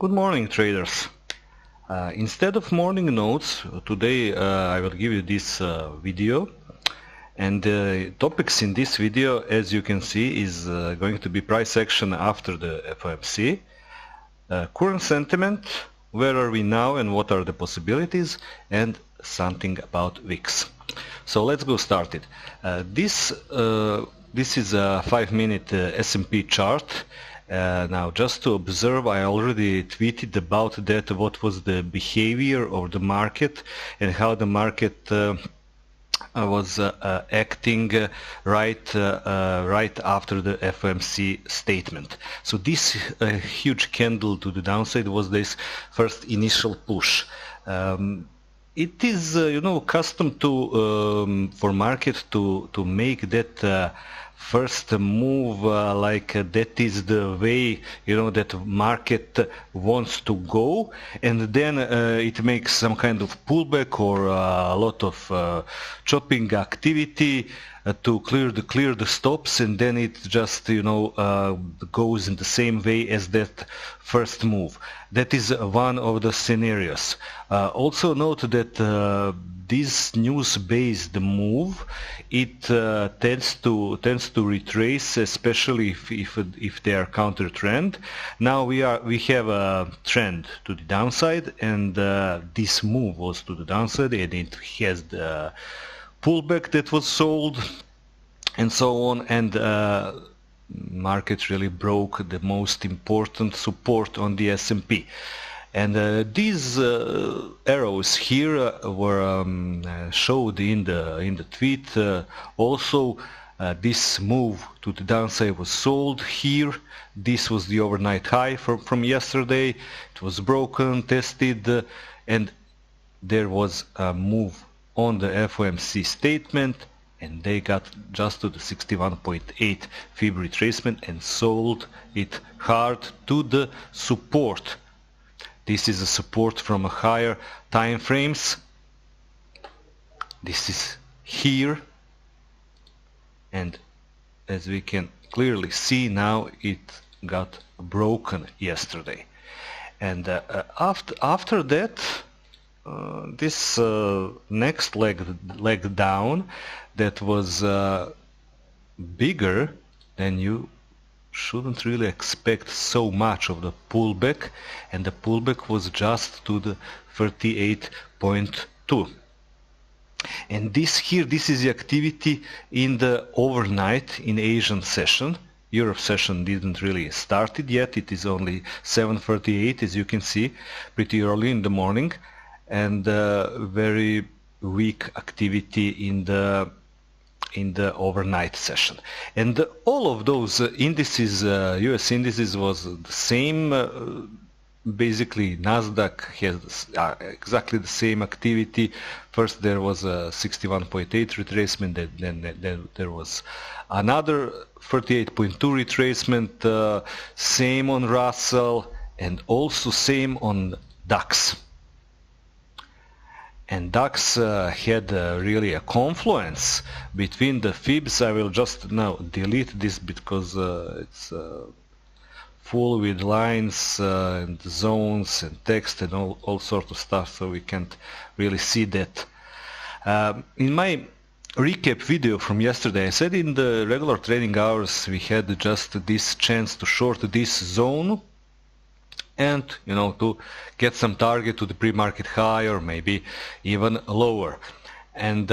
Good morning, traders. Instead of morning notes, today I will give you this video, and the topics in this video, as you can see, is going to be price action after the FOMC, current sentiment, where are we now and what are the possibilities, and something about VIX. So let's go started. This is a 5-minute S&P chart. Now, just to observe, I already tweeted about that, what was the behavior of the market and how the market was acting right after the FOMC statement. So this huge candle to the downside was this first initial push. It is, custom to for market to make that first move like that is the way that market wants to go, and then it makes some kind of pullback or a lot of chopping activity to clear the stops, and then it just goes in the same way as that first move. That is one of the scenarios. Also note that this news-based move, it tends to retrace, especially if they are counter trend. Now we have a trend to the downside, and this move was to the downside, and it has the pullback that was sold, and so on, and market really broke the most important support on the S&P. And these arrows here were showed in the tweet. Also, this move to the downside was sold here. This was the overnight high from yesterday. It was broken, tested, and there was a move on the FOMC statement, and they got just to the 61.8 fib retracement and sold it hard to the support. This is a support from a higher time frames. This is here, and as we can clearly see now, it got broken yesterday. And after that, this next leg down that was bigger, then you shouldn't really expect so much of the pullback, and the pullback was just to the 38.2. And this is the activity in the overnight in Asian session. Europe session didn't really started yet. It is only 7:38, as you can see, pretty early in the morning, and very weak activity in the overnight session. And all of those indices, US indices, was the same. Basically, Nasdaq has exactly the same activity. First there was a 61.8 retracement, then there was another 38.2 retracement, same on Russell, and also same on DAX. And DAX had really a confluence between the fibs. I will just now delete this because it's full with lines and zones and text and all sorts of stuff, so we can't really see that. In my recap video from yesterday, I said in the regular trading hours we had just this chance to short this zone, and to get some target to the pre-market high or maybe even lower. And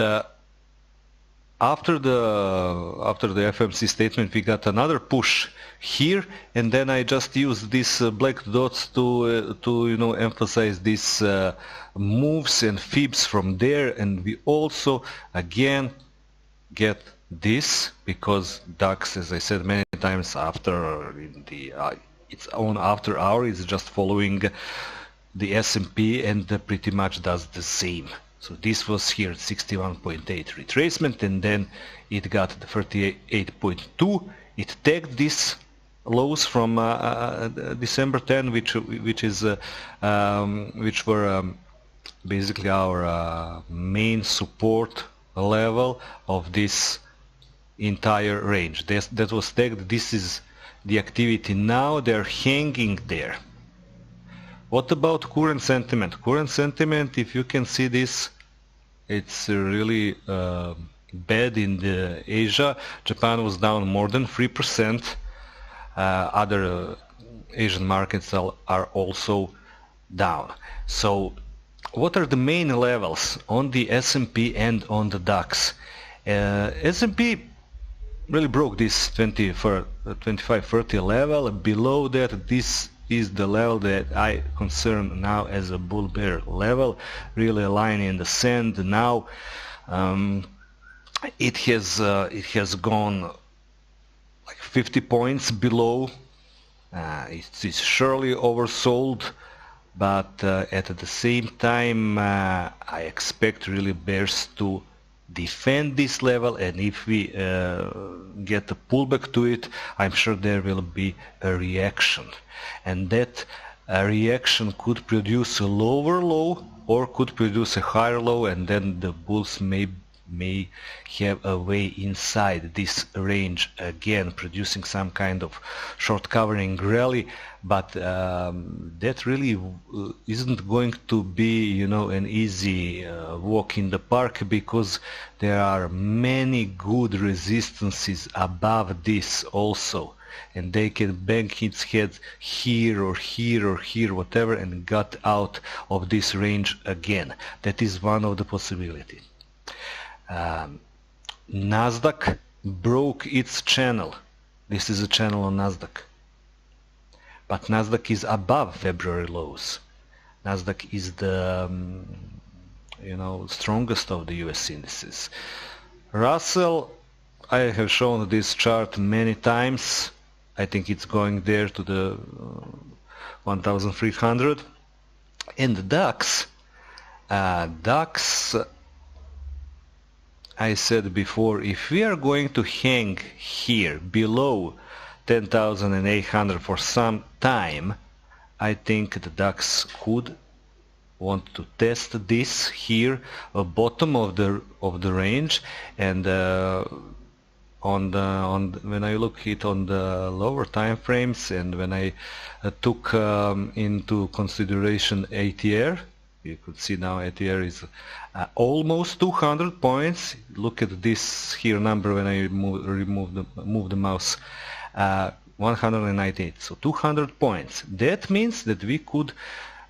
after the FOMC statement, we got another push here, and then I just used these black dots to emphasize these moves and fibs from there. And we also again get this, because DAX, as I said many times, after its own after hour is just following the S&P and pretty much does the same. So this was here 61.8 retracement, and then it got the 38.2. It tagged these lows from December 10, which were basically our main support level of this entire range. That was tagged. This is the activity. Now they're hanging there. What about current sentiment? Current sentiment, if you can see this, it's really bad in the Asia. Japan was down more than 3%. Other Asian markets are also down. So what are the main levels on the S&P and on the DAX? S&P really broke this 25-30 level. Below that, this is the level that I consider now as a bull bear level, really a line in the sand. Now it has gone like 50 points below. It's surely oversold, but at the same time I expect really bears to defend this level, and if we get a pullback to it, I'm sure there will be a reaction, and that reaction could produce a lower low or could produce a higher low, and then the bulls may have a way inside this range again, producing some kind of short covering rally, but that really isn't going to be, you know, an easy walk in the park, because there are many good resistances above this also, and they can bang its head here or here or here, whatever, and got out of this range again. That is one of the possibilities. Nasdaq broke its channel. This is a channel on Nasdaq, but Nasdaq is above February lows. Nasdaq is the strongest of the US indices. Russell, I have shown this chart many times. I think it's going there to the 1300. And the DAX, I said before, if we are going to hang here below 10,800 for some time, I think the DAX could want to test this here, a bottom of the range, and when I look it on the lower time frames, and when I took into consideration ATR, you could see now ATR is almost 200 points. Look at this here number when I move the mouse, 198. So 200 points. That means that we could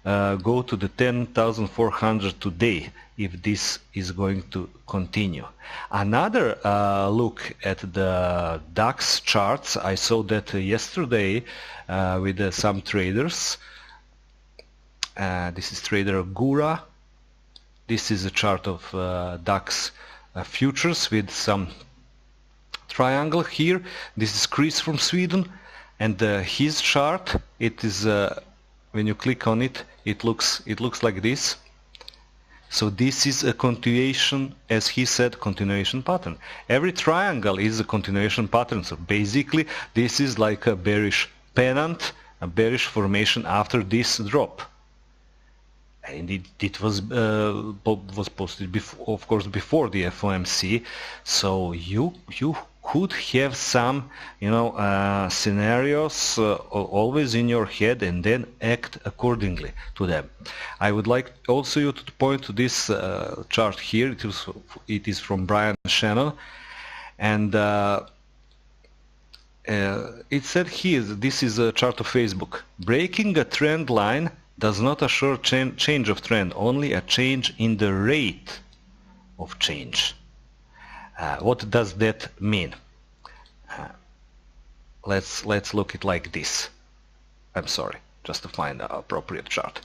go to the 10,400 today if this is going to continue. Another look at the DAX charts. I saw that yesterday with some traders. This is trader Gura. This is a chart of DAX futures with some triangle here. This is Chris from Sweden, and his chart, it is when you click on it, it looks like this. So this is a continuation, as he said, continuation pattern. Every triangle is a continuation pattern. So basically this is like a bearish pennant, a bearish formation after this drop. And it was posted before, of course, before the FOMC. So you could have some, scenarios always in your head, and then act accordingly to them. I would like also you to point to this chart here. It is from Brian Shannon, and it said here, this is a chart of Facebook. Breaking a trend line does not assure change of trend, only a change in the rate of change. What does that mean? Let's look at it like this. I'm sorry, just to find the appropriate chart.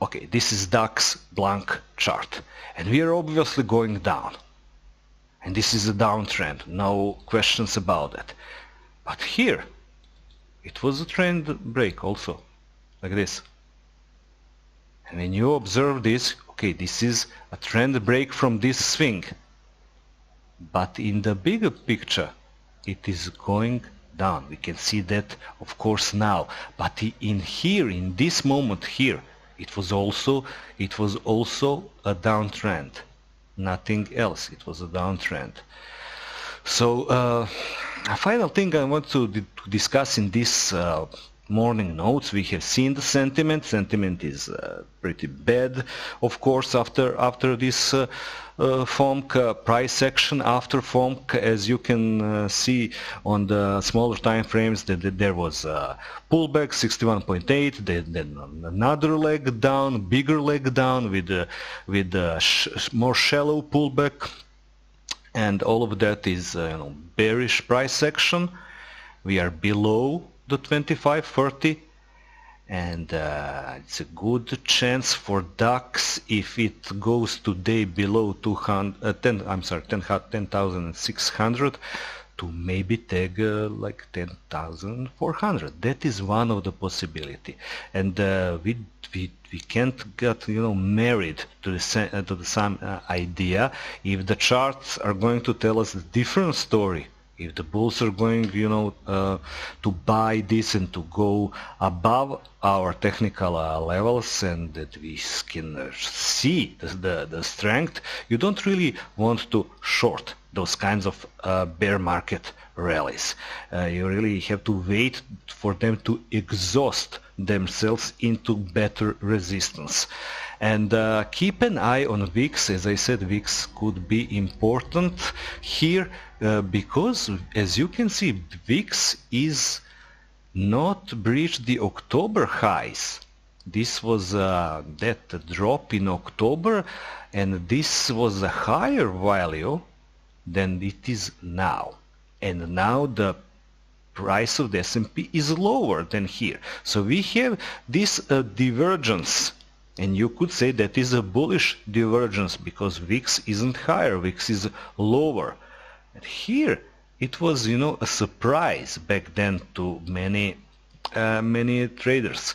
Okay, this is DAX blank chart, and we are obviously going down. And this is a downtrend, no questions about it. But here, it was a trend break also, like this. And when you observe this, okay, this is a trend break from this swing. But in the bigger picture, it is going down. We can see that, of course, now. But in here, in this moment here, it was also a downtrend. Nothing else. It was a downtrend. So a final thing I want to discuss in this morning notes, we have seen the sentiment. Sentiment is pretty bad, of course, after this FOMC price action. After FOMC, as you can see on the smaller time frames, that there was a pullback 61.8, then another leg down, bigger leg down with more shallow pullback, and all of that is bearish price action. We are below the 25-30, and it's a good chance for DAX, if it goes today below 10,600, to maybe tag like 10,400. That is one of the possibility, and we can't get married to the same idea. If the charts are going to tell us a different story, if the bulls are going, to buy this and to go above our technical levels, and that we can see the strength, you don't really want to short those kinds of bear market rallies. You really have to wait for them to exhaust themselves into better resistance. And keep an eye on VIX. As I said, VIX could be important here because, as you can see, VIX is not breached the October highs. This was that drop in October, and this was a higher value than it is now. And now the price of the S&P is lower than here. So we have this divergence. And you could say that is a bullish divergence because VIX isn't higher, VIX is lower. And here it was, a surprise back then to many traders.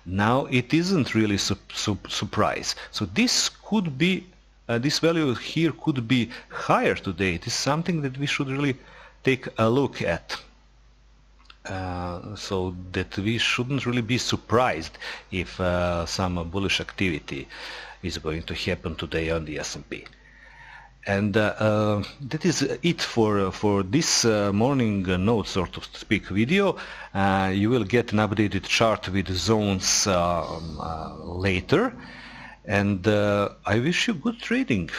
Now it isn't really surprise. So this could be, this value here could be higher today. It is something that we should really take a look at. So that we shouldn't really be surprised if some bullish activity is going to happen today on the S&P. And that is it for this morning note, so to speak, video. You will get an updated chart with zones later, and I wish you good trading.